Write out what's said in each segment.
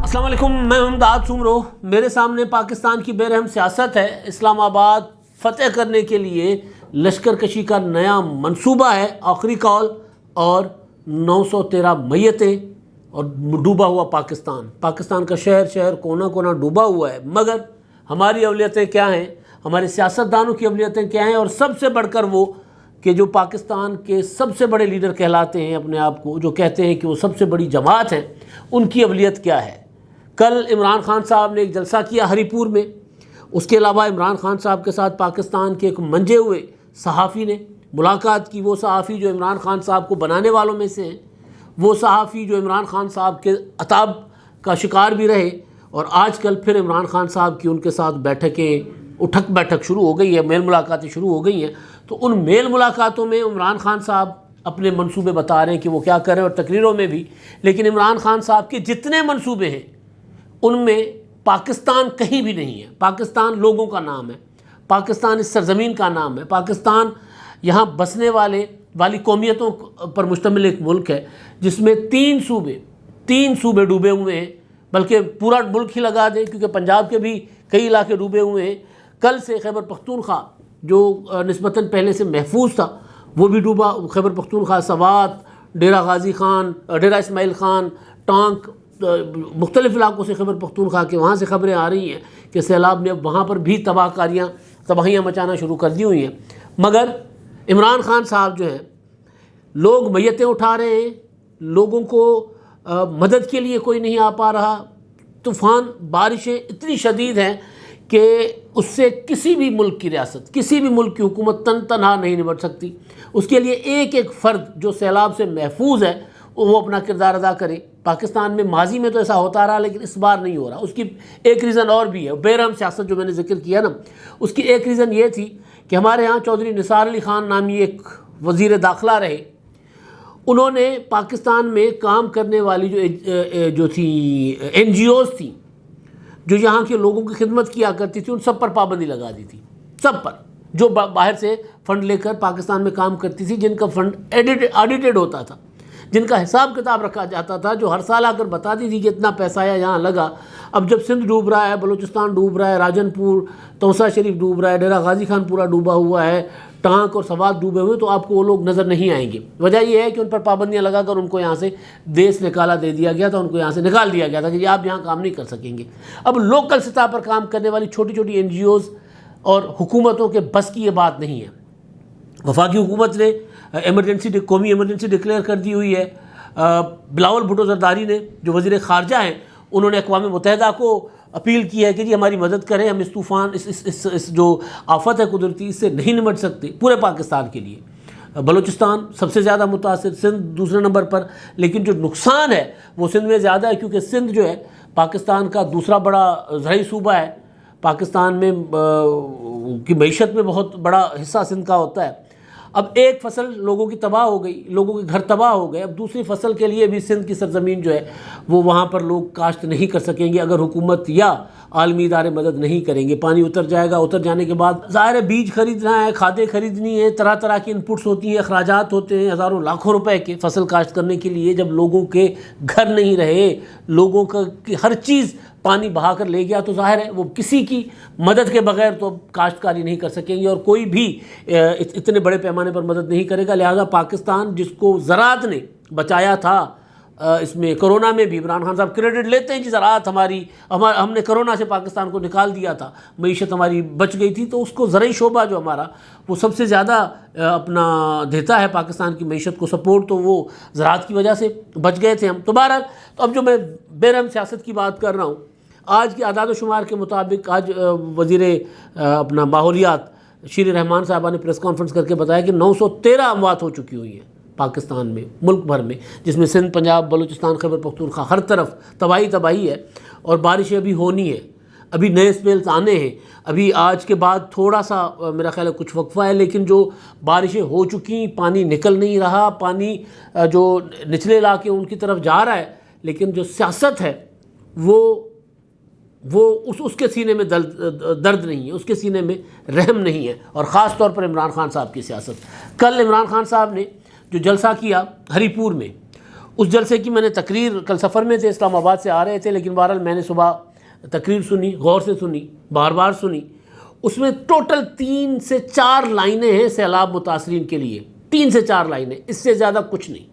السلام علیکم، میں امداد سمرو۔ میرے سامنے پاکستان کی بے رحم سیاست ہے۔ اسلام آباد فتح کرنے کے لیے لشکر کشی کا نیا منصوبہ ہے، آخری کال، اور 913 میتیں اور ڈوبا ہوا پاکستان کا شہر کونا کونا ڈوبا ہوا ہے۔ مگر ہماری اولویتیں کیا ہیں، ہمارے سیاستدانوں کی اولویتیں کیا ہیں، اور سب سے بڑھ کر وہ کہ جو پاکستان کے سب سے بڑے لیڈر کہلاتے ہیں اپنے آپ کو، جو کہتے ہیں کہ وہ سب سے بڑی جماعت ہیں، ان کی اولویت کیا ہے۔ کل عمران خان صاحب نے ایک جلسہ کیا ہری پور میں۔ اس کے علاوہ عمران خان صاحب کے ساتھ پاکستان کے ایک منجے ہوئے صحافی نے ملاقات کی۔ وہ صحافی جو عمران خان صاحب کو بنانے والوں میں سے ہیں، وہ صحافی جو عمران خان صاحب کے عتاب کا شکار بھی رہے، اور آج کل پھر عمران خان صاحب کی ان کے ساتھ بیٹھکیں، اٹھک بیٹھک شروع ہو گئی ہے، میل ملاقاتیں شروع ہو گئی ہیں۔ تو ان میل ملاقاتوں میں عمران خان صاحب اپنے منصوبے بتا رہے ہیں کہ وہ کیا کریں، اور تقریروں میں بھی۔ لیکن عمران خان صاحب کے جتنے منصوبے ہیں ان میں پاکستان کہیں بھی نہیں ہے۔ پاکستان لوگوں کا نام ہے، پاکستان اس سرزمین کا نام ہے، پاکستان یہاں بسنے والی قومیتوں پر مشتمل ایک ملک ہے، جس میں تین صوبے ڈوبے ہوئے ہیں، بلکہ پورا ملک ہی لگا دیں، کیونکہ پنجاب کے بھی کئی علاقے ڈوبے ہوئے ہیں۔ کل سے خیبر پختونخوا جو نسبتاً پہلے سے محفوظ تھا وہ بھی ڈوبا۔ خیبر پختونخوا، سوات، ڈیرہ غازی خان، ڈیرہ اسماعیل خان، ٹانک، مختلف علاقوں سے خیبر پختونخوا کے وہاں سے خبریں آ رہی ہیں کہ سیلاب نے اب وہاں پر بھی تباہیاں مچانا شروع کر دی ہوئی ہیں۔ مگر عمران خان صاحب جو ہیں، لوگ میتیں اٹھا رہے ہیں، لوگوں کو مدد کے لیے کوئی نہیں آ پا رہا۔ طوفان، بارشیں اتنی شدید ہیں کہ اس سے کسی بھی ملک کی ریاست، کسی بھی ملک کی حکومت تنہا نہیں نمٹ سکتی۔ اس کے لیے ایک ایک فرد جو سیلاب سے محفوظ ہے وہ اپنا کردار ادا کرے۔ پاکستان میں ماضی میں تو ایسا ہوتا رہا، لیکن اس بار نہیں ہو رہا۔ اس کی ایک ریزن اور بھی ہے، بے رحم سیاست جو میں نے ذکر کیا نا، اس کی ایک ریزن یہ تھی کہ ہمارے ہاں چودھری نثار علی خان نامی ایک وزیر داخلہ رہے۔ انہوں نے پاکستان میں کام کرنے والی جو تھی NGOs تھیں، جو یہاں کے لوگوں کی خدمت کیا کرتی تھی، ان سب پر پابندی لگا دی تھی، سب پر، جو باہر سے فنڈ لے کر پاکستان میں کام کرتی تھی، جن کا فنڈ آڈیٹڈ ہوتا تھا، جن کا حساب کتاب رکھا جاتا تھا، جو ہر سال آ کر بتاتی تھی کہ اتنا پیسہ آیا یہاں لگا۔ اب جب سندھ ڈوب رہا ہے، بلوچستان ڈوب رہا ہے، راجن پور، توسا شریف ڈوب رہا ہے، ڈیرہ غازی خان پورا ڈوبا ہوا ہے، ٹانک اور سوات ڈوبے ہوئے، تو آپ کو وہ لوگ نظر نہیں آئیں گے۔ وجہ یہ ہے کہ ان پر پابندیاں لگا کر ان کو یہاں سے دیس نکالا دے دیا گیا تھا، ان کو یہاں سے نکال دیا گیا تھا کہ آپ یہاں کام نہیں کر سکیں گے۔ اب لوکل سطح پر کام کرنے والی چھوٹی چھوٹی NGOs اور حکومتوں کے بس کی یہ بات نہیں ہے۔ وفاقی حکومت نے قومی ایمرجنسی ڈکلیئر کر دی ہوئی ہے۔ بلاول بھٹو زرداری نے، جو وزیر خارجہ ہیں، انہوں نے اقوام متحدہ کو اپیل کی ہے کہ جی ہماری مدد کریں، ہم اس طوفان، اس جو آفت ہے قدرتی، اس سے نہیں نمٹ سکتے پورے پاکستان کے لیے۔ بلوچستان سب سے زیادہ متاثر، سندھ دوسرے نمبر پر، لیکن جو نقصان ہے وہ سندھ میں زیادہ ہے، کیونکہ سندھ جو ہے پاکستان کا دوسرا بڑا زرعی صوبہ ہے۔ پاکستان میں کی معیشت میں بہت بڑا حصہ سندھ کا ہوتا ہے۔ اب ایک فصل لوگوں کی تباہ ہو گئی، لوگوں کے گھر تباہ ہو گئے، اب دوسری فصل کے لیے بھی سندھ کی سرزمین جو ہے وہ وہاں پر لوگ کاشت نہیں کر سکیں گے اگر حکومت یا عالمی ادارے مدد نہیں کریں گے۔ پانی اتر جائے گا، اتر جانے کے بعد ظاہر ہے بیج خریدنا ہے، کھادیں خریدنی ہے، طرح طرح کی انپٹس ہوتی ہیں، اخراجات ہوتے ہیں، ہزاروں لاکھوں روپے کے فصل کاشت کرنے کے لیے۔ جب لوگوں کے گھر نہیں رہے، لوگوں کا ہر چیز پانی بہا کر لے گیا، تو ظاہر ہے وہ کسی کی مدد کے بغیر تو کاشتکاری نہیں کر سکیں گے، اور کوئی بھی اتنے بڑے پیمانے پر مدد نہیں کرے گا۔ لہذا پاکستان، جس کو زراعت نے بچایا تھا، اس میں کرونا میں بھی عمران خان صاحب کریڈٹ لیتے ہیں کہ زراعت ہم نے کرونا سے پاکستان کو نکال دیا تھا، معیشت ہماری بچ گئی تھی، تو اس کو زرعی شعبہ جو ہمارا وہ سب سے زیادہ اپنا دیتا ہے پاکستان کی معیشت کو سپورٹ، تو وہ زراعت کی وجہ سے بچ گئے تھے ہم۔ تو بہرحال، تو اب جو میں بے رحم سیاست کی بات کر رہا ہوں، آج کے اعداد و شمار کے مطابق، آج وزیر اپنا ماحولیات شیر رحمان صاحبہ نے پریس کانفرنس کر کے بتایا کہ 913 اموات ہو چکی ہوئی ہیں پاکستان میں، ملک بھر میں، جس میں سندھ، پنجاب، بلوچستان، خیبر پختونخوا، ہر طرف تباہی ہے، اور بارشیں ابھی ہونی ہے، ابھی نئے اسپیلز آنے ہیں۔ ابھی آج کے بعد تھوڑا سا میرا خیال ہے کچھ وقفہ ہے، لیکن جو بارشیں ہو چکی، پانی نکل نہیں رہا، پانی جو نچلے علاقے ان کی طرف جا رہا ہے، لیکن جو سیاست ہے وہ اس کے سینے میں درد نہیں ہے، اس کے سینے میں رحم نہیں ہے، اور خاص طور پر عمران خان صاحب کی سیاست۔ کل عمران خان صاحب نے جو جلسہ کیا ہری پور میں، اس جلسے کی میں نے تقریر، کل سفر میں تھے، اسلام آباد سے آ رہے تھے، لیکن بہرحال میں نے صبح تقریر سنی، غور سے سنی، بار بار سنی. اس میں ٹوٹل 3 سے 4 لائنیں ہیں سیلاب متاثرین کے لیے، 3 سے 4 لائنیں، اس سے زیادہ کچھ نہیں.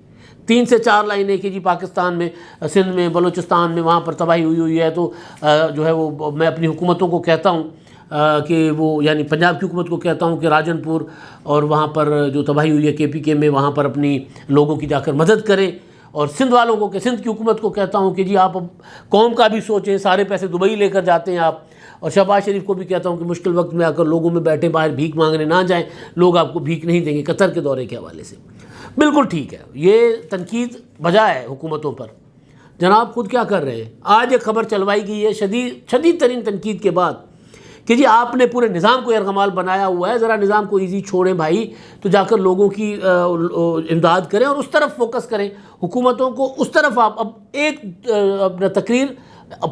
3 سے 4 لائنیں کہ جی پاکستان میں، سندھ میں، بلوچستان میں وہاں پر تباہی ہوئی ہے. تو جو ہے وہ میں اپنی حکومتوں کو کہتا ہوں کہ وہ، یعنی پنجاب کی حکومت کو کہتا ہوں کہ راجن پور اور وہاں پر جو تباہی ہوئی ہے KPK میں، وہاں پر اپنی لوگوں کی جا کر مدد کریں. اور سندھ والوں کو، کہ سندھ کی حکومت کو کہتا ہوں کہ جی آپ قوم کا بھی سوچیں، سارے پیسے دبئی لے کر جاتے ہیں آپ. اور شہباز شریف کو بھی کہتا ہوں کہ مشکل وقت میں آ کر لوگوں میں بیٹھے، باہر بھیک مانگنے نہ جائیں، لوگ آپ کو بھیک نہیں دیں گے. قطر کے دورے کے حوالے سے بالکل ٹھیک ہے، یہ تنقید بجا ہے حکومتوں پر. جناب خود کیا کر رہے ہیں؟ آج ایک خبر چلوائی گئی ہے شدید ترین تنقید کے بعد کہ جی آپ نے پورے نظام کو یرغمال بنایا ہوا ہے، ذرا نظام کو ایزی چھوڑیں بھائی، تو جا کر لوگوں کی امداد کریں اور اس طرف فوکس کریں، حکومتوں کو اس طرف. آپ اب ایک اپنا تقریر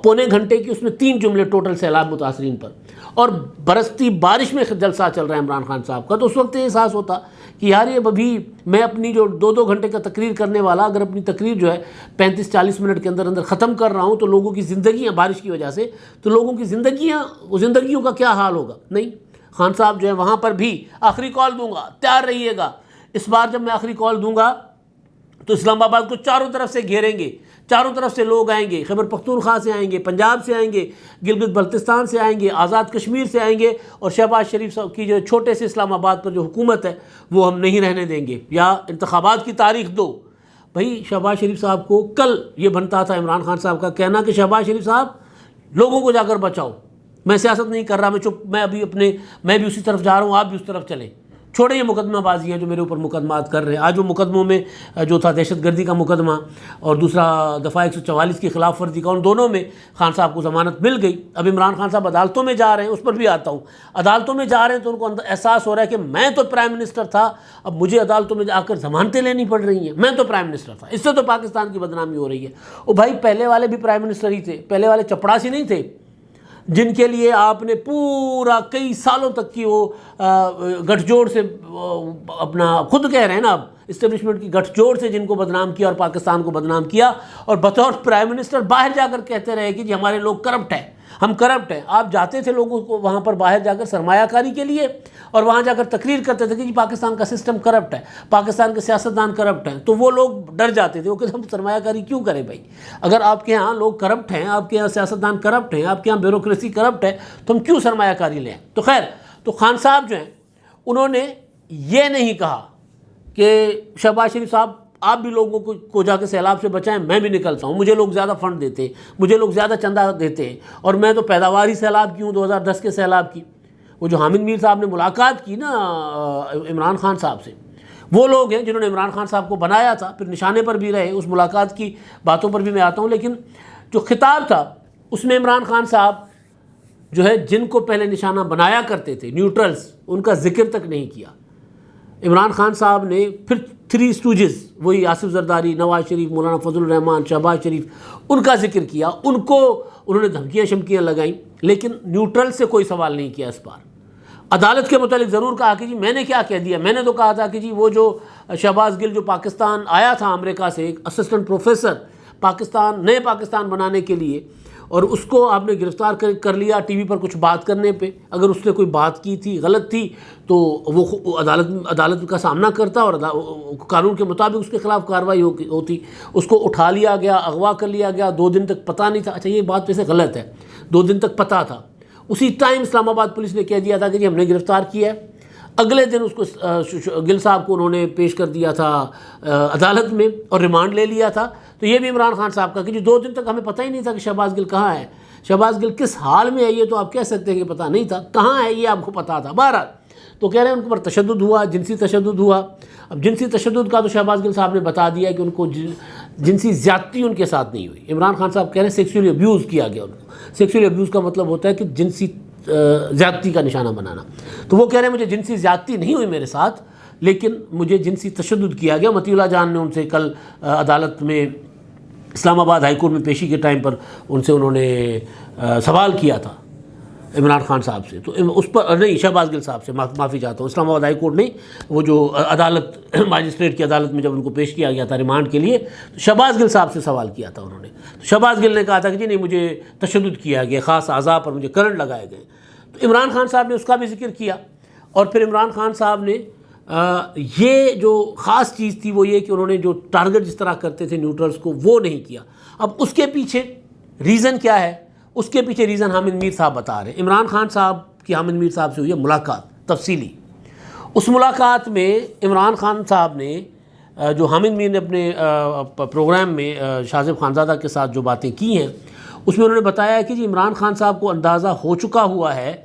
پونے گھنٹے کی، اس میں 3 جملے ٹوٹل سیلاب متاثرین پر، اور برستی بارش میں جلسہ چل رہا ہے عمران خان صاحب کا. تو اس وقت یہ احساس ہوتا کہ یار یہ ابھی میں اپنی جو 2 گھنٹے کا تقریر کرنے والا، اگر اپنی تقریر جو ہے 35-40 منٹ کے اندر ختم کر رہا ہوں، تو لوگوں کی زندگیاں، بارش کی وجہ سے تو لوگوں کی زندگیوں کا کیا حال ہوگا. نہیں، خان صاحب جو ہے وہاں پر بھی آخری کال دوں گا، تیار رہیے گا. اس بار جب میں آخری کال دوں گا تو اسلام آباد کو چاروں طرف سے گھیریں گے، چاروں طرف سے لوگ آئیں گے، خیبر پختونخوا سے آئیں گے، پنجاب سے آئیں گے، گلگت بلتستان سے آئیں گے، آزاد کشمیر سے آئیں گے. اور شہباز شریف صاحب کی جو چھوٹے سے اسلام آباد پر جو حکومت ہے وہ ہم نہیں رہنے دیں گے، یا انتخابات کی تاریخ دو. بھائی شہباز شریف صاحب کو کل یہ بنتا تھا عمران خان صاحب کا کہنا کہ شہباز شریف صاحب لوگوں کو جا کر بچاؤ، میں سیاست نہیں کر رہا، میں بھی اسی طرف جا رہا ہوں، آپ بھی اس طرف چلیں. چھوڑے یہ مقدمہ بازی ہے جو میرے اوپر مقدمات کر رہے ہیں. آج وہ مقدموں میں جو تھا دہشت گردی کا مقدمہ اور دوسرا دفعہ 144 کی خلاف ورزی کا، ان دونوں میں خان صاحب کو ضمانت مل گئی. اب عمران خان صاحب عدالتوں میں جا رہے ہیں، اس پر بھی آتا ہوں. عدالتوں میں جا رہے ہیں تو ان کو احساس ہو رہا ہے کہ میں تو پرائم منسٹر تھا، اب مجھے عدالتوں میں جا کر ضمانتیں لینی پڑ رہی ہیں. میں تو پرائم منسٹر تھا، اس سے تو پاکستان کی بدنامی ہو رہی ہے. او بھائی پہلے والے بھی پرائم منسٹر ہی تھے، پہلے والے چپڑاسی نہیں تھے جن کے لیے آپ نے پورا کئی سالوں تک کی وہ گٹھ جوڑ سے اپنا، خود کہہ رہے ہیں نا اب، اسٹیبلشمنٹ کی گٹھ جوڑ سے جن کو بدنام کیا اور پاکستان کو بدنام کیا، اور بطور پرائم منسٹر باہر جا کر کہتے رہے کہ جی ہمارے لوگ کرپٹ ہیں، ہم کرپٹ ہیں. آپ جاتے تھے لوگوں کو وہاں پر باہر جا کر سرمایہ کاری کے لیے، اور وہاں جا کر تقریر کرتے تھے کہ جی پاکستان کا سسٹم کرپٹ ہے، پاکستان کے سیاستدان کرپٹ ہیں. تو وہ لوگ ڈر جاتے تھے، وہ کہ ہم سرمایہ کاری کیوں کریں بھائی؟ اگر آپ کے ہاں لوگ کرپٹ ہیں، آپ کے ہاں سیاستدان کرپٹ ہیں، آپ کے ہاں بیوروکریسی کرپٹ ہے، تو ہم کیوں سرمایہ کاری لیں؟ تو خیر، تو خان صاحب جو ہیں انہوں نے یہ نہیں کہا کہ شہباز شریف صاحب آپ بھی لوگوں کو جا کے سیلاب سے بچائیں، میں بھی نکلتا ہوں، مجھے لوگ زیادہ فنڈ دیتے ہیں، مجھے لوگ زیادہ چندہ دیتے ہیں، اور میں تو پیداواری سیلاب کی ہوں 2010 کے سیلاب کی. وہ جو حامد میر صاحب نے ملاقات کی نا عمران خان صاحب سے، وہ لوگ ہیں جنہوں نے عمران خان صاحب کو بنایا تھا، پھر نشانے پر بھی رہے. اس ملاقات کی باتوں پر بھی میں آتا ہوں، لیکن جو خطاب تھا اس میں عمران خان صاحب جو ہے جن کو پہلے نشانہ بنایا کرتے تھے، نیوٹرلز، ان کا ذکر تک نہیں کیا. عمران خان صاحب نے پھر 3 اسٹوجز، وہی آصف زرداری، نواز شریف، مولانا فضل الرحمان، شہباز شریف، ان کا ذکر کیا. ان کو انہوں نے دھمکیاں شمکیاں لگائیں، لیکن نیوٹرل سے کوئی سوال نہیں کیا. اس بار عدالت کے متعلق ضرور کہا کہ جی میں نے کیا کہہ دیا. میں نے تو کہا تھا کہ جی وہ جو شہباز گل جو پاکستان آیا تھا امریکہ سے، ایک اسسٹنٹ پروفیسر نئے پاکستان بنانے کے لیے، اور اس کو آپ نے گرفتار کر لیا ٹی وی پر کچھ بات کرنے پہ. اگر اس نے کوئی بات کی تھی غلط تھی تو وہ عدالت کا سامنا کرتا، اور قانون کے مطابق اس کے خلاف کارروائی ہوتی. اس کو اٹھا لیا گیا، اغوا کر لیا گیا، 2 دن تک پتہ نہیں تھا. اچھا یہ بات ویسے غلط ہے، 2 دن تک پتہ تھا. اسی ٹائم اسلام آباد پولیس نے کہہ دیا تھا کہ جی ہم نے گرفتار کیا ہے. اگلے دن اس کو گل صاحب کو انہوں نے پیش کر دیا تھا عدالت میں اور ریمانڈ لے لیا تھا. تو یہ بھی عمران خان صاحب کا کہ جی 2 دن تک ہمیں پتہ ہی نہیں تھا کہ شہباز گل کہاں ہے، شہباز گل کس حال میں ہے. یہ تو آپ کہہ سکتے ہیں کہ پتہ نہیں تھا، کہاں ہے یہ آپ کو پتہ تھا. بہرحال تو کہہ رہے ہیں ان پر تشدد ہوا، جنسی تشدد ہوا. اب جنسی تشدد کا تو شہباز گل صاحب نے بتا دیا کہ ان کو جنسی زیادتی ان کے ساتھ نہیں ہوئی. عمران خان صاحب کہہ رہے ہیں سیکسولی ابیوز کیا گیا ان کو. سیکسولی ابیوز کا مطلب ہوتا ہے کہ جنسی زیادتی کا نشانہ بنانا. تو وہ کہہ رہے ہیں مجھے جنسی زیادتی نہیں ہوئی میرے ساتھ، لیکن مجھے جنسی تشدد کیا گیا. مطیع اللہ جان نے ان سے کل عدالت میں اسلام آباد ہائی کورٹ میں پیشی کے ٹائم پر ان سے انہوں نے سوال کیا تھا عمران خان صاحب سے، تو اس پر نہیں، شہباز گل صاحب سے معافی چاہتا ہوں، اسلام آباد ہائی کورٹ نہیں، وہ جو عدالت ماجسٹریٹ کی عدالت میں جب ان کو پیش کیا گیا تھا ریمانڈ کے لیے، تو شہباز گل صاحب سے سوال کیا تھا انہوں نے، تو شہباز گل نے کہا تھا کہ جی نہیں، مجھے تشدد کیا گیا، خاص اعضاء پر مجھے کرنٹ لگائے گئے. تو عمران خان صاحب نے اس کا بھی ذکر کیا، اور پھر عمران خان صاحب نے یہ جو خاص چیز تھی وہ یہ کہ انہوں نے جو ٹارگٹ جس طرح کرتے تھے نیوٹرلز کو وہ نہیں کیا. اب اس کے پیچھے ریزن کیا ہے؟ اس کے پیچھے ریزن حامد میر صاحب بتا رہے ہیں. عمران خان صاحب کی حامد میر صاحب سے ہوئی ہے ملاقات تفصیلی. اس ملاقات میں عمران خان صاحب نے جو حامد میر نے اپنے پروگرام میں شاہ زیب خانزادہ کے ساتھ جو باتیں کی ہیں اس میں انہوں نے بتایا کہ جی عمران خان صاحب کو اندازہ ہو چکا ہوا ہے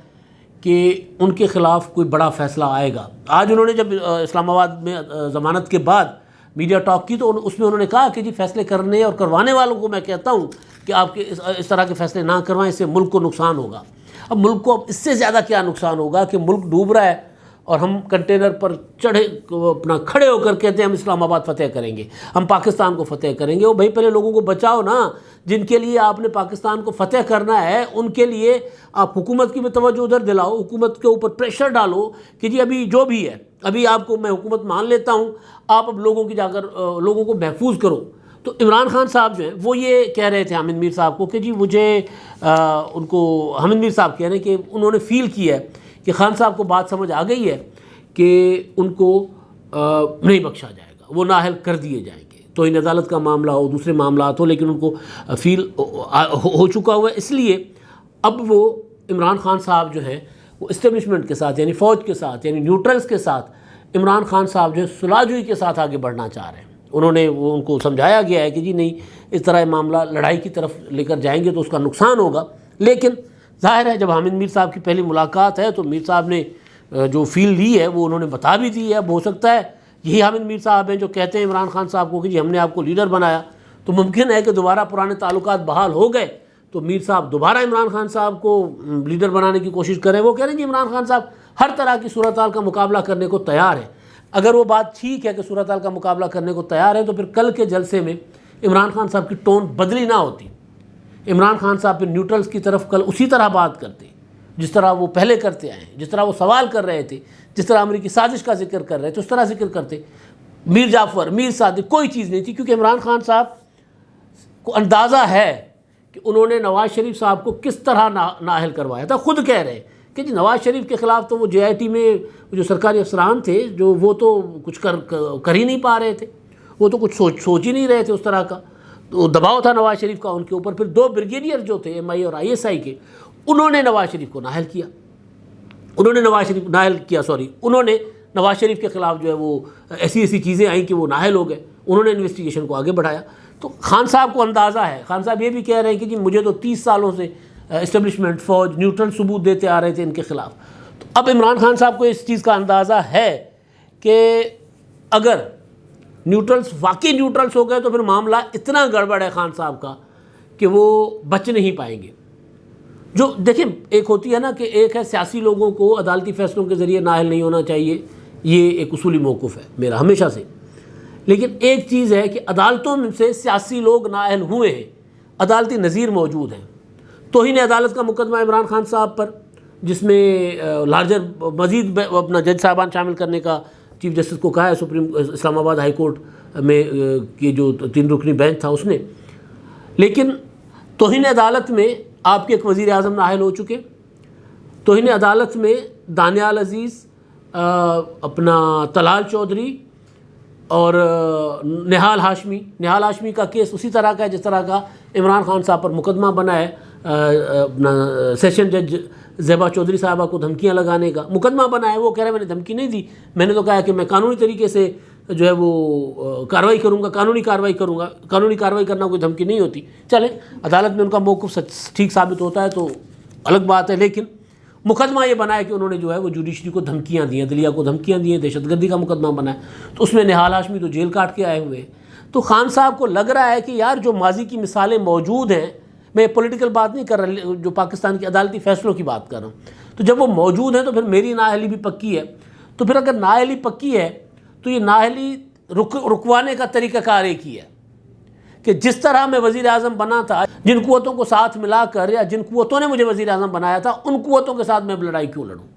کہ ان کے خلاف کوئی بڑا فیصلہ آئے گا. آج انہوں نے جب اسلام آباد میں ضمانت کے بعد میڈیا ٹاک کی تو اس میں انہوں نے کہا کہ جی فیصلے کرنے اور کروانے والوں کو میں کہتا ہوں کہ آپ کے اس طرح کے فیصلے نہ کروائیں، اس سے ملک کو نقصان ہوگا. اب ملک کو اب اس سے زیادہ کیا نقصان ہوگا کہ ملک ڈوب رہا ہے اور ہم کنٹینر پر چڑھے اپنا کھڑے ہو کر کہتے ہیں ہم اسلام آباد فتح کریں گے، ہم پاکستان کو فتح کریں گے. وہ بھائی پہلے لوگوں کو بچاؤ نا، جن کے لیے آپ نے پاکستان کو فتح کرنا ہے ان کے لیے آپ حکومت کی بھی توجہ ادھر دلاؤ، حکومت کے اوپر پریشر ڈالو کہ جی ابھی جو بھی ہے، ابھی آپ کو میں حکومت مان لیتا ہوں، آپ اب لوگوں کی جا کر لوگوں کو محفوظ کرو. تو عمران خان صاحب جو ہیں وہ یہ کہہ رہے تھے حامد میر صاحب کو کہ جی مجھے ان کو حامد میر صاحب کہہ رہے ہیں کہ انہوں نے فیل کیا ہے کہ خان صاحب کو بات سمجھ آ گئی ہے کہ ان کو نہیں بخشا جائے گا، وہ نااہل کر دیے جائیں گے. تو ان عدالت کا معاملہ ہو، دوسرے معاملات ہو، لیکن ان کو فیل ہو چکا ہوا ہے. اس لیے اب وہ عمران خان صاحب جو ہے وہ اسٹیبلشمنٹ کے ساتھ یعنی فوج کے ساتھ یعنی نیوٹرلز کے ساتھ عمران خان صاحب جو ہے صلح جوئی کے ساتھ آگے بڑھنا چاہ رہے ہیں. انہوں نے وہ ان کو سمجھایا گیا ہے کہ جی نہیں، اس طرح معاملہ لڑائی کی طرف لے کر جائیں گے تو اس کا نقصان ہوگا. لیکن ظاہر ہے جب حامد میر صاحب کی پہلی ملاقات ہے تو میر صاحب نے جو فیل لی ہے وہ انہوں نے بتا بھی دی ہے. اب ہو سکتا ہے یہی حامد میر صاحب ہیں جو کہتے ہیں عمران خان صاحب کو کہ جی ہم نے آپ کو لیڈر بنایا، تو ممکن ہے کہ دوبارہ پرانے تعلقات بحال ہو گئے تو میر صاحب دوبارہ عمران خان صاحب کو لیڈر بنانے کی کوشش کریں. وہ کہہ رہے ہیں جی عمران خان صاحب ہر طرح کی صورتحال کا مقابلہ کرنے کو تیار ہے. اگر وہ بات ٹھیک ہے کہ صورتحال کا مقابلہ کرنے کو تیار ہے تو پھر کل کے جلسے میں عمران خان صاحب کی ٹون بدلی نہ ہوتی. عمران خان صاحب پھر نیوٹرلز کی طرف کل اسی طرح بات کرتے جس طرح وہ پہلے کرتے آئے ہیں، جس طرح وہ سوال کر رہے تھے، جس طرح امریکی سازش کا ذکر کر رہے تھے اس طرح ذکر کرتے. میر جعفر، میر صادق کوئی چیز نہیں تھی، کیونکہ عمران خان صاحب کو اندازہ ہے کہ انہوں نے نواز شریف صاحب کو کس طرح نااہل کروایا تھا. خود کہہ رہے کہ جی نواز شریف کے خلاف تو وہ جے آئی ٹی میں جو سرکاری افسران تھے جو وہ تو کچھ کر ہی نہیں پا رہے تھے، وہ تو کچھ سوچ ہی نہیں رہے تھے اس طرح کا. تو دباؤ تھا نواز شریف کا ان کے اوپر. پھر 2 بریگیڈیئر جو تھے ایم آئی اور آئی ایس آئی کے، انہوں نے نواز شریف کو نااہل کیا. انہوں نے نواز شریف کے خلاف جو ہے وہ ایسی چیزیں آئیں کہ وہ نااہل ہو گئے. انہوں نے انویسٹیگیشن کو آگے بڑھایا. تو خان صاحب کو اندازہ ہے، خان صاحب یہ بھی کہہ رہے ہیں کہ جی مجھے تو 30 سالوں سے اسٹیبلشمنٹ، فوج، نیوٹرل ثبوت دیتے آ رہے تھے ان کے خلاف. تو اب عمران خان صاحب کو اس چیز کا اندازہ ہے کہ اگر نیوٹرلز واقعی نیوٹرلز ہو گئے تو پھر معاملہ اتنا گڑبڑ ہے خان صاحب کا کہ وہ بچ نہیں پائیں گے. جو دیکھیں ایک ہوتی ہے نا کہ ایک ہے سیاسی لوگوں کو عدالتی فیصلوں کے ذریعے نااہل نہیں ہونا چاہیے، یہ ایک اصولی موقف ہے میرا ہمیشہ سے. لیکن ایک چیز ہے کہ عدالتوں میں سے سیاسی لوگ نااہل ہوئے ہیں، عدالتی نظیر موجود ہیں. توہین عدالت کا مقدمہ عمران خان صاحب پر، جس میں لارجر مزید اپنا جج صاحبان شامل کرنے کا چیف جسٹس کو کہا ہے اسلام آباد ہائی کورٹ میں کی جو 3 رکنی بینچ تھا اس نے. لیکن توہین عدالت میں آپ کے ایک وزیر اعظم نااہل ہو چکے. توہین عدالت میں دانیال عزیز، اپنا طلال چودھری اور نہال ہاشمی کا کیس اسی طرح کا ہے جس طرح کا عمران خان صاحب پر مقدمہ بنا ہے. اپنا سیشن جج زیبا چودھری صاحبہ کو دھمکیاں لگانے کا مقدمہ بنا ہے. وہ کہہ رہے ہیں میں نے دھمکی نہیں دی، میں نے تو کہا کہ میں قانونی طریقے سے جو ہے وہ کارروائی کروں گا، قانونی کارروائی کروں گا. قانونی کارروائی کرنا کوئی دھمکی نہیں ہوتی. چلیں عدالت میں ان کا موقف ٹھیک ثابت ہوتا ہے تو الگ بات ہے. لیکن مقدمہ یہ بنا ہے کہ انہوں نے جو ہے وہ جوڈیشری کو دھمکیاں دی ہیں، عدلیہ کو دھمکیاں دی ہیں، دہشت گردی کا مقدمہ بنا ہے. تو اس میں نہال ہاشمی تو جیل کاٹ کے آئے ہوئے ہیں. تو خان صاحب کو لگ رہا ہے کہ یار جو ماضی کی مثالیں موجود ہیں، میں پولیٹیکل بات نہیں کر رہا، جو پاکستان کے عدالتی فیصلوں کی بات کر رہا ہوں، تو جب وہ موجود ہیں تو پھر میری نااہلی بھی پکی ہے. تو پھر اگر نااہلی پکی ہے تو یہ نااہلی رکوانے کا طریقہ کار ایک ہی ہے کہ جس طرح میں وزیر اعظم بنا تھا جن قوتوں کو ساتھ ملا کر یا جن قوتوں نے مجھے وزیر اعظم بنایا تھا ان قوتوں کے ساتھ میں لڑائی کیوں لڑوں؟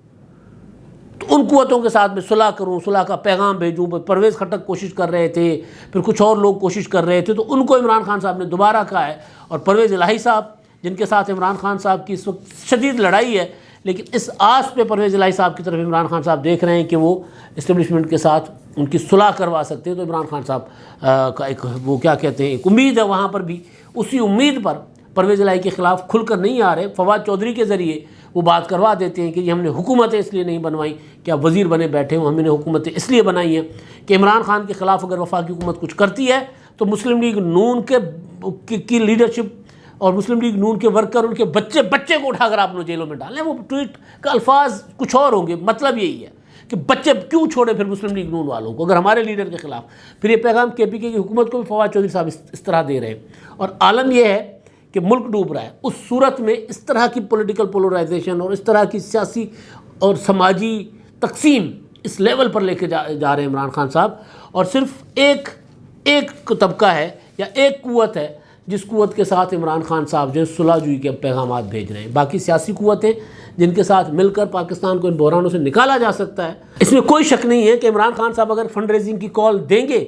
تو ان قوتوں کے ساتھ میں صلح کروں، صلح کا پیغام بھیجوں۔ پرویز خٹک کوشش کر رہے تھے، پھر کچھ اور لوگ کوشش کر رہے تھے، تو ان کو عمران خان صاحب نے دوبارہ کہا ہے، اور پرویز الہی صاحب جن کے ساتھ عمران خان صاحب کی اس وقت شدید لڑائی ہے، لیکن اس آس پہ پرویز الہی صاحب کی طرف عمران خان صاحب دیکھ رہے ہیں کہ وہ اسٹیبلشمنٹ کے ساتھ ان کی صلح کروا سکتے ہیں۔ تو عمران خان صاحب کا ایک وہ کیا کہتے ہیں ایک امید ہے وہاں پر بھی، اسی امید پر پرویز الہی کے خلاف کھل کر نہیں آ رہے، فواد چودھری کے ذریعے وہ بات کروا دیتے ہیں کہ یہ ہم نے حکومتیں اس لیے نہیں بنوائیں کہ آپ وزیر بنے بیٹھے ہوں، ہم نے حکومتیں اس لیے بنائی ہیں کہ عمران خان کے خلاف اگر وفاقی حکومت کچھ کرتی ہے تو مسلم لیگ نون کی لیڈرشپ اور مسلم لیگ نون کے ورکر ان کے بچے کو اٹھا کر آپ نے جیلوں میں ڈالیں۔ وہ ٹویٹ کا الفاظ کچھ اور ہوں گے، مطلب یہی ہے کہ بچے کیوں چھوڑے پھر مسلم لیگ نون والوں کو اگر ہمارے لیڈر کے خلاف۔ پھر یہ پیغام کے پی کے کی حکومت کو بھی فواد چودھری صاحب اس طرح دے رہے ہیں، اور عالم یہ ہے کہ ملک ڈوب رہا ہے۔ اس صورت میں اس طرح کی پولیٹیکل پولرائزیشن اور اس طرح کی سیاسی اور سماجی تقسیم اس لیول پر لے کے جا رہے ہیں عمران خان صاحب، اور صرف ایک طبقہ ہے یا ایک قوت ہے جس قوت کے ساتھ عمران خان صاحب جو صلح جوئی کے پیغامات بھیج رہے ہیں۔ باقی سیاسی قوتیں جن کے ساتھ مل کر پاکستان کو ان بحرانوں سے نکالا جا سکتا ہے، اس میں کوئی شک نہیں ہے کہ عمران خان صاحب اگر فنڈ ریزنگ کی کال دیں گے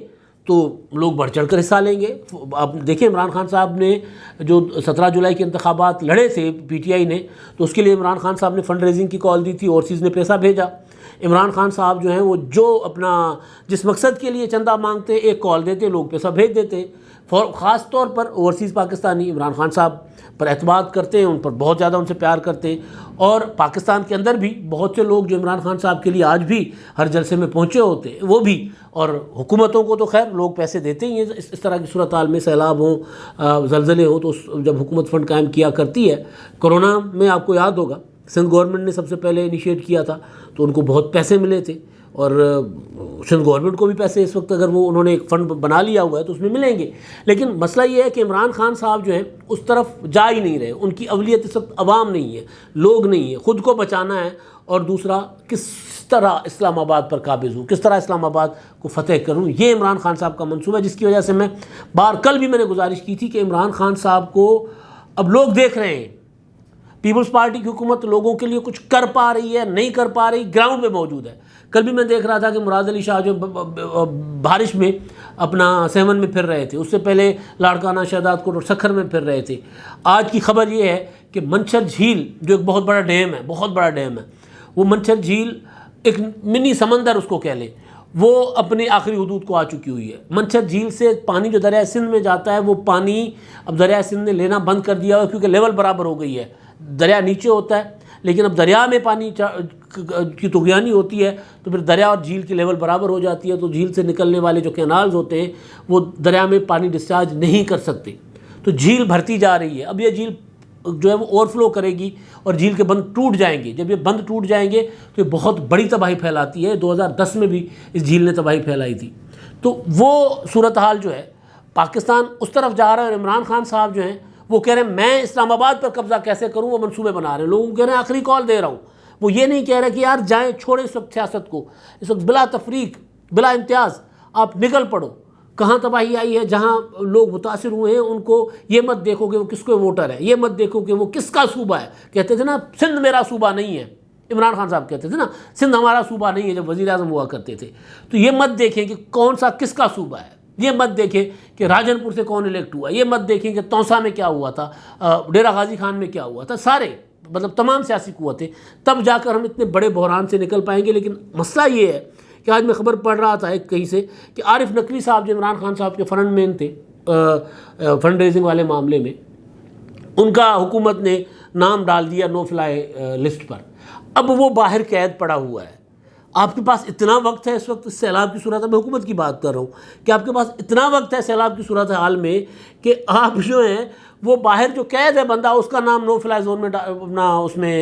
تو لوگ بڑھ چڑھ کر حصہ لیں گے۔ آپ دیکھیں عمران خان صاحب نے جو 17 جولائی کے انتخابات لڑے تھے پی ٹی آئی نے، تو اس کے لیے عمران خان صاحب نے فنڈ ریزنگ کی کال دی تھی، اوورسیز نے پیسہ بھیجا۔ عمران خان صاحب جو ہیں وہ جو اپنا جس مقصد کے لیے چندہ مانگتے ایک کال دیتے، لوگ پیسہ بھیج دیتے۔ خاص طور پر اوورسیز پاکستانی عمران خان صاحب پر اعتماد کرتے ہیں، ان پر بہت زیادہ ان سے پیار کرتے ہیں، اور پاکستان کے اندر بھی بہت سے لوگ جو عمران خان صاحب کے لیے آج بھی ہر جلسے میں پہنچے ہوتے ہیں وہ بھی، اور حکومتوں کو تو خیر لوگ پیسے دیتے ہی ہیں اس طرح کی صورتحال میں، سیلاب ہوں، زلزلے ہوں، تو جب حکومت فنڈ قائم کیا کرتی ہے۔ کرونا میں آپ کو یاد ہوگا سندھ گورنمنٹ نے سب سے پہلے انیشیٹ کیا تھا، تو ان کو بہت پیسے ملے تھے، اور سندھ گورنمنٹ کو بھی پیسے اس وقت اگر وہ انہوں نے ایک فنڈ بنا لیا ہوا ہے تو اس میں ملیں گے۔ لیکن مسئلہ یہ ہے کہ عمران خان صاحب جو ہیں اس طرف جا ہی نہیں رہے، ان کی اولویت اس وقت عوام نہیں ہے، لوگ نہیں ہے، خود کو بچانا ہے، اور دوسرا کس طرح اسلام آباد پر قابض ہوں، کس طرح اسلام آباد کو فتح کروں، یہ عمران خان صاحب کا منصوبہ ہے، جس کی وجہ سے میں کل بھی میں نے گزارش کی تھی کہ عمران خان صاحب کو اب لوگ دیکھ رہے ہیں، پیپلز پارٹی کی حکومت لوگوں کے لیے کچھ کر پا رہی ہے نہیں کر پا رہی، گراؤنڈ پہ موجود ہے۔ کل بھی میں دیکھ رہا تھا کہ مراد علی شاہ جو بارش میں اپنا سیون میں پھر رہے تھے، اس سے پہلے لاڑکانہ شہداد کوٹ اور سکھر میں پھر رہے تھے۔ آج کی خبر یہ ہے کہ منچھر جھیل جو ایک بہت بڑا ڈیم ہے، بہت بڑا ڈیم ہے، وہ منچھر جھیل ایک منی سمندر اس کو کہہ لیں، وہ اپنی آخری حدود کو آ چکی ہوئی ہے۔ منچھر جھیل سے پانی جو دریائے سندھ میں جاتا ہے، وہ پانی اب دریائے سندھ نے لینا بند کر دیا ہوا کیونکہ لیول برابر ہو گئی ہے۔ دریا نیچے ہوتا ہے، لیکن اب دریا میں پانی کی طغیانی ہوتی ہے تو پھر دریا اور جھیل کی لیول برابر ہو جاتی ہے، تو جھیل سے نکلنے والے جو کینالز ہوتے ہیں وہ دریا میں پانی ڈسچارج نہیں کر سکتے، تو جھیل بھرتی جا رہی ہے۔ اب یہ جھیل جو ہے وہ اوور فلو کرے گی اور جھیل کے بند ٹوٹ جائیں گے۔ جب یہ بند ٹوٹ جائیں گے تو یہ بہت بڑی تباہی پھیلاتی ہے۔ 2010 میں بھی اس جھیل نے تباہی پھیلائی تھی۔ تو وہ صورتحال جو ہے پاکستان اس طرف جا رہا ہے، اور عمران خان صاحب جو ہیں وہ کہہ رہے ہیں میں اسلام آباد پر قبضہ کیسے کروں، وہ منصوبے بنا رہے ہیں، لوگوں کو کہہ رہے ہیں آخری کال دے رہا ہوں۔ وہ یہ نہیں کہہ رہے کہ یار جائیں چھوڑیں اس وقت سیاست کو، اس وقت بلا تفریق بلا امتیاز آپ نکل پڑو۔ کہاں تباہی آئی ہے، جہاں لوگ متاثر ہوئے ہیں ان کو یہ مت دیکھو کہ وہ کس کو ووٹر ہے، یہ مت دیکھو کہ وہ کس کا صوبہ ہے۔ کہتے تھے نا سندھ میرا صوبہ نہیں ہے، عمران خان صاحب کہتے تھے نا سندھ ہمارا صوبہ نہیں ہے جب وزیر اعظم ہوا کرتے تھے۔ تو یہ مت دیکھیں کہ کون سا کس کا صوبہ ہے، یہ مت دیکھیں کہ راجن پور سے کون الیکٹ ہوا، یہ مت دیکھیں کہ تونسا میں کیا ہوا تھا، ڈیرہ غازی خان میں کیا ہوا تھا، سارے تمام سیاسی قوتیں، تب جا کر ہم اتنے بڑے بحران سے نکل پائیں گے۔ لیکن مسئلہ یہ ہے کہ آج میں خبر پڑھ رہا تھا ایک کہیں سے کہ عارف نقوی صاحب جو عمران خان صاحب کے فرنٹ مین تھے فنڈ ریزنگ والے معاملے میں، ان کا حکومت نے نام ڈال دیا نو فلائی لسٹ پر۔ اب وہ باہر قید پڑا ہوا ہے۔ آپ کے پاس اتنا وقت ہے اس وقت سیلاب کی صورت میں حکومت کی بات کر رہا ہوں کہ آپ کے پاس اتنا وقت ہے سیلاب کی صورتحال میں کہ آپ جو ہیں وہ باہر جو قید ہے بندہ، اس کا نام نو فلائی زون میں اپنا اس میں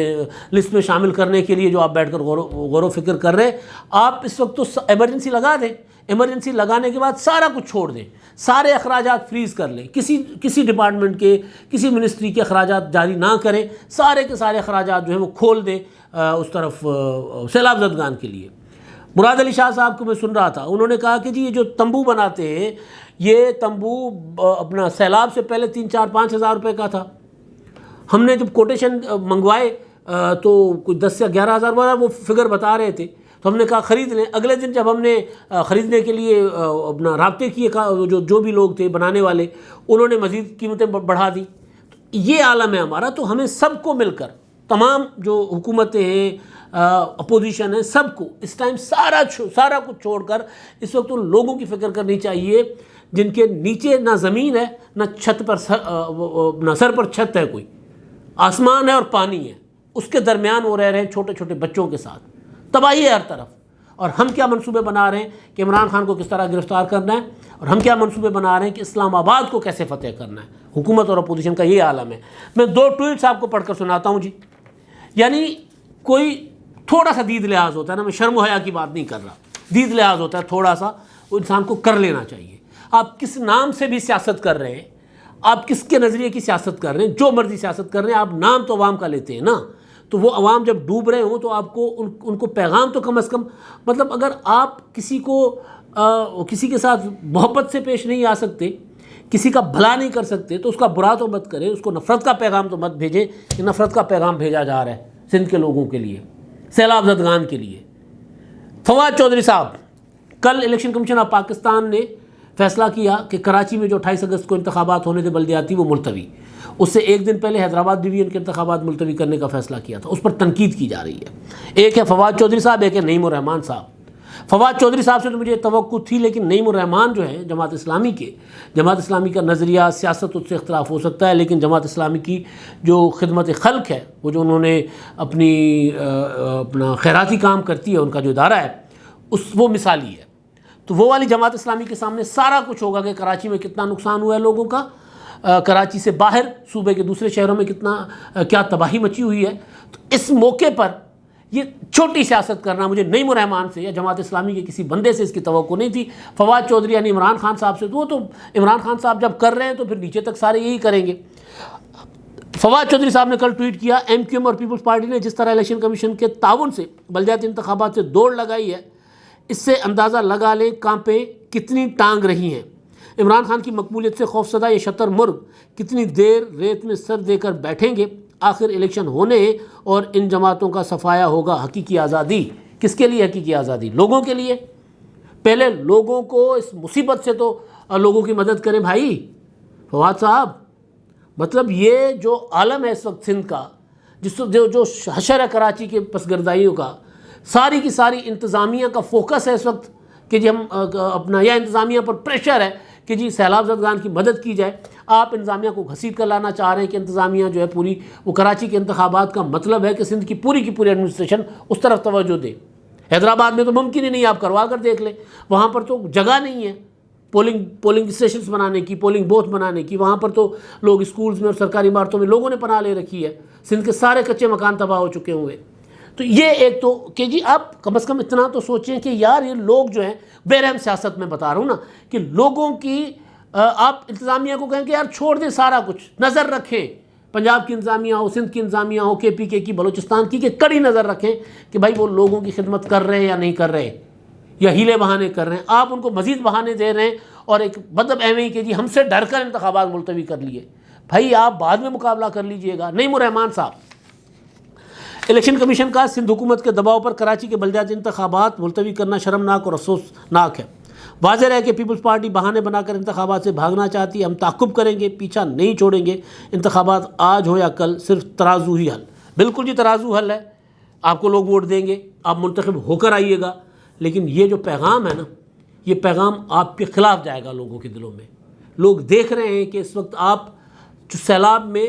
لسٹ میں شامل کرنے کے لیے جو آپ بیٹھ کر غور و فکر کر رہے ہیں، آپ اس وقت تو ایمرجنسی لگا دیں۔ ایمرجنسی لگانے کے بعد سارا کچھ چھوڑ دیں، سارے اخراجات فریز کر لیں، کسی ڈپارٹمنٹ کے کسی منسٹری کے اخراجات جاری نہ کریں، سارے کے سارے اخراجات جو ہیں وہ کھول دیں اس طرف سیلاب زدگان کے لیے۔ مراد علی شاہ صاحب کو میں سن رہا تھا، انہوں نے کہا کہ جی یہ جو تمبو بناتے ہیں یہ تمبو اپنا سیلاب سے پہلے 3-4-5 ہزار روپے کا تھا، ہم نے جب کوٹیشن منگوائے تو کوئی 10 یا 11 ہزار وہ فگر بتا رہے تھے، تو ہم نے کہا خرید لیں۔ اگلے دن جب ہم نے خریدنے کے لیے اپنا رابطے کیے، جو بھی لوگ تھے بنانے والے، انہوں نے مزید قیمتیں بڑھا دی۔ یہ عالم ہے ہمارا، تو ہمیں سب کو مل کر، تمام جو حکومتیں ہیں، اپوزیشن ہے، سب کو اس ٹائم سارا کچھ چھوڑ کر اس وقت ان لوگوں کی فکر کرنی چاہیے جن کے نیچے نہ زمین ہے، نہ چھت پر نہ سر پر چھت ہے، کوئی آسمان ہے اور پانی ہے، اس کے درمیان وہ رہ رہے ہیں چھوٹے چھوٹے بچوں کے ساتھ، تباہی ہے ہر طرف۔ اور ہم کیا منصوبے بنا رہے ہیں کہ عمران خان کو کس طرح گرفتار کرنا ہے، اور ہم کیا منصوبے بنا رہے ہیں کہ اسلام آباد کو کیسے فتح کرنا ہے۔ حکومت اور اپوزیشن کا یہ عالم ہے۔ میں 2 ٹویٹس آپ کو پڑھ کر سناتا ہوں جی۔ یعنی کوئی تھوڑا سا دید لحاظ ہوتا ہے نا، میں شرم و حیا کی بات نہیں کر رہا، دید لحاظ ہوتا ہے تھوڑا سا، وہ انسان کو کر لینا چاہیے۔ آپ کس نام سے بھی سیاست کر رہے ہیں، آپ کس کے نظریے کی سیاست کر رہے ہیں، جو مرضی سیاست کر رہے ہیں، آپ نام تو عوام کا لیتے ہیں نا، تو وہ عوام جب ڈوب رہے ہوں تو آپ کو ان کو پیغام تو کم از کم، مطلب اگر آپ کسی کے ساتھ محبت سے پیش نہیں آ سکتے، کسی کا بھلا نہیں کر سکتے، تو اس کا برا تو مت کریں، اس کو نفرت کا پیغام تو مت بھیجیں کہ نفرت کا پیغام بھیجا جا رہا ہے سندھ کے لوگوں کے لیے، سیلاب زدگان کے لیے۔ فواد چودھری صاحب، کل الیکشن کمیشن آف پاکستان نے فیصلہ کیا کہ کراچی میں جو 28 اگست کو انتخابات ہونے تھے بلدیاتی، وہ ملتوی، اس سے ایک دن پہلے حیدرآباد ڈویژن کے انتخابات ملتوی کرنے کا فیصلہ کیا تھا، اس پر تنقید کی جا رہی ہے۔ ایک ہے فواد چودھری صاحب، ایک ہے نعیم الرحمان صاحب۔ فواد چودھری صاحب سے تو مجھے توقع تھی، لیکن نعیم الرحمان جو ہیں جماعت اسلامی کا نظریہ سیاست اس سے اختلاف ہو سکتا ہے، لیکن جماعت اسلامی کی جو خدمت خلق ہے، وہ جو انہوں نے اپنا خیراتی کام کرتی ہے، ان کا جو ادارہ ہے، وہ مثالی ہے۔ تو وہ والی جماعت اسلامی کے سامنے سارا کچھ ہوگا کہ کراچی میں کتنا نقصان ہوا ہے لوگوں کا، کراچی سے باہر صوبے کے دوسرے شہروں میں کیا تباہی مچی ہوئی ہے۔ تو اس موقع پر یہ چھوٹی سیاست کرنا مجھے نعیم الرحمان سے یا جماعت اسلامی کے کسی بندے سے اس کی توقع نہیں تھی۔ فواد چودھری یعنی عمران خان صاحب سے، وہ تو عمران خان صاحب جب کر رہے ہیں تو پھر نیچے تک سارے یہی کریں گے۔ فواد چودھری صاحب نے کل ٹویٹ کیا، ایم کیو ایم اور پیپلز پارٹی نے جس طرح الیکشن کمیشن کے تعاون سے بلدیاتی انتخابات سے دوڑ لگائی ہے، اس سے اندازہ لگا لیں کانپیں کتنی ٹانگ رہی ہیں۔ عمران خان کی مقبولیت سے خوفزدہ یہ شتر مرغ کتنی دیر ریت میں سر دے کر بیٹھیں گے؟ آخر الیکشن ہونے ہیں اور ان جماعتوں کا صفایا ہوگا۔ حقیقی آزادی کس کے لیے؟ حقیقی آزادی لوگوں کے لیے۔ پہلے لوگوں کو اس مصیبت سے تو لوگوں کی مدد کریں بھائی۔ فواد صاحب، مطلب یہ جو عالم ہے اس وقت سندھ کا، جو حشر ہے کراچی کے پسگردائیوں کا، ساری کی ساری انتظامیہ کا فوکس ہے اس وقت کہ جی ہم اپنا، یا انتظامیہ پر پریشر ہے کہ جی سیلاب زدگان کی مدد کی جائے۔ آپ انتظامیہ کو گھسیٹ کر لانا چاہ رہے ہیں کہ انتظامیہ جو ہے پوری، وہ کراچی کے انتخابات کا مطلب ہے کہ سندھ کی پوری ایڈمنسٹریشن اس طرف توجہ دے۔ حیدرآباد میں تو ممکن ہی نہیں، آپ کروا کر دیکھ لیں، وہاں پر تو جگہ نہیں ہے پولنگ اسٹیشنز بنانے کی، پولنگ بوتھ بنانے کی، وہاں پر تو لوگ اسکولز میں اور سرکاری عمارتوں میں لوگوں نے پناہ لے رکھی ہے، سندھ کے سارے کچے مکان تباہ ہو چکے ہوئے۔ تو یہ ایک تو کہ جی آپ کم از کم اتنا تو سوچیں کہ یار یہ لوگ جو ہیں بے رحم سیاست میں بتا رہا ہوں نا، کہ لوگوں کی آپ انتظامیہ کو کہیں کہ یار چھوڑ دیں سارا کچھ، نظر رکھیں، پنجاب کی انتظامیہ ہو، سندھ کی انتظامیہ ہو، کے پی کے کی، بلوچستان کی، کہ کڑی نظر رکھیں کہ بھائی وہ لوگوں کی خدمت کر رہے ہیں یا نہیں کر رہے، یا ہیلے بہانے کر رہے ہیں۔ آپ ان کو مزید بہانے دے رہے ہیں، اور ایک مطلب ایویں کہ جی ہم سے ڈر کر انتخابات ملتوی کر لیے۔ بھائی آپ بعد میں مقابلہ کر لیجئے گا۔ نعیم الرحمان صاحب، الیکشن کمیشن کا سندھ حکومت کے دباؤ پر کراچی کے بلدیاتی انتخابات ملتوی کرنا شرمناک اور افسوسناک ہے۔ واضح ہے کہ پیپلز پارٹی بہانے بنا کر انتخابات سے بھاگنا چاہتی ہے۔ ہم تعاقب کریں گے، پیچھا نہیں چھوڑیں گے، انتخابات آج ہو یا کل، صرف ترازو ہی حل۔ بالکل جی، ترازو حل ہے، آپ کو لوگ ووٹ دیں گے، آپ منتخب ہو کر آئیے گا، لیکن یہ جو پیغام ہے نا، یہ پیغام آپ کے خلاف جائے گا لوگوں کے دلوں میں۔ لوگ دیکھ رہے ہیں کہ اس وقت آپ جو سیلاب میں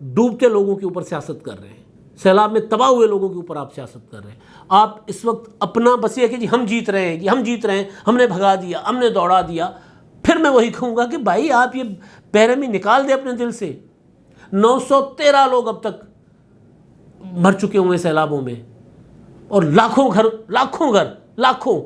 ڈوبتے لوگوں کے اوپر سیاست کر رہے ہیں، سیلاب میں تباہ ہوئے لوگوں کے اوپر آپ سیاست کر رہے ہیں۔ آپ اس وقت اپنا بس یہ کہ جی ہم جیت رہے ہیں، جی ہم جیت رہے ہیں، ہم نے بھگا دیا، ہم نے دوڑا دیا۔ پھر میں وہی کہوں گا کہ بھائی آپ یہ بےرحمی نکال دیں اپنے دل سے۔ 913 لوگ اب تک مر چکے ہوئے سیلابوں میں، اور لاکھوں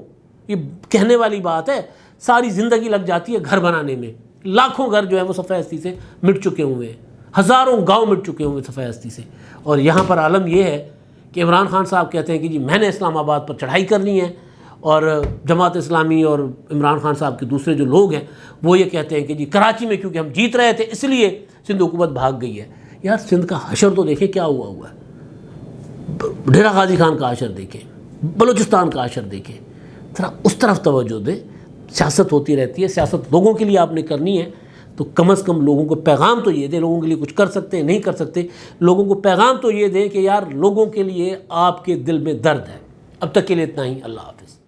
یہ کہنے والی بات ہے، ساری زندگی لگ جاتی ہے گھر بنانے میں۔ لاکھوں گھر جو ہے وہ صفحہ ہستی سے مٹ چکے ہوئے ہیں، ہزاروں گاؤں مٹ چکے ہوئے صفحہ ہستی سے۔ اور یہاں پر عالم یہ ہے کہ عمران خان صاحب کہتے ہیں کہ جی میں نے اسلام آباد پر چڑھائی کرنی ہے، اور جماعت اسلامی اور عمران خان صاحب کے دوسرے جو لوگ ہیں وہ یہ کہتے ہیں کہ جی کراچی میں کیونکہ ہم جیت رہے تھے اس لیے سندھ حکومت بھاگ گئی ہے۔ یار سندھ کا حشر تو دیکھیں کیا ہوا ہے، ڈیرہ غازی خان کا حشر دیکھیں، بلوچستان کا حشر دیکھیں، ذرا اس طرف توجہ دیں۔ سیاست ہوتی رہتی ہے، سیاست لوگوں کے لیے آپ نے کرنی ہے، تو کم از کم لوگوں کو پیغام تو یہ دیں، لوگوں کے لیے کچھ کر سکتے ہیں نہیں کر سکتے، لوگوں کو پیغام تو یہ دیں کہ یار لوگوں کے لیے آپ کے دل میں درد ہے۔ اب تک کے لیے اتنا ہی، اللہ حافظ۔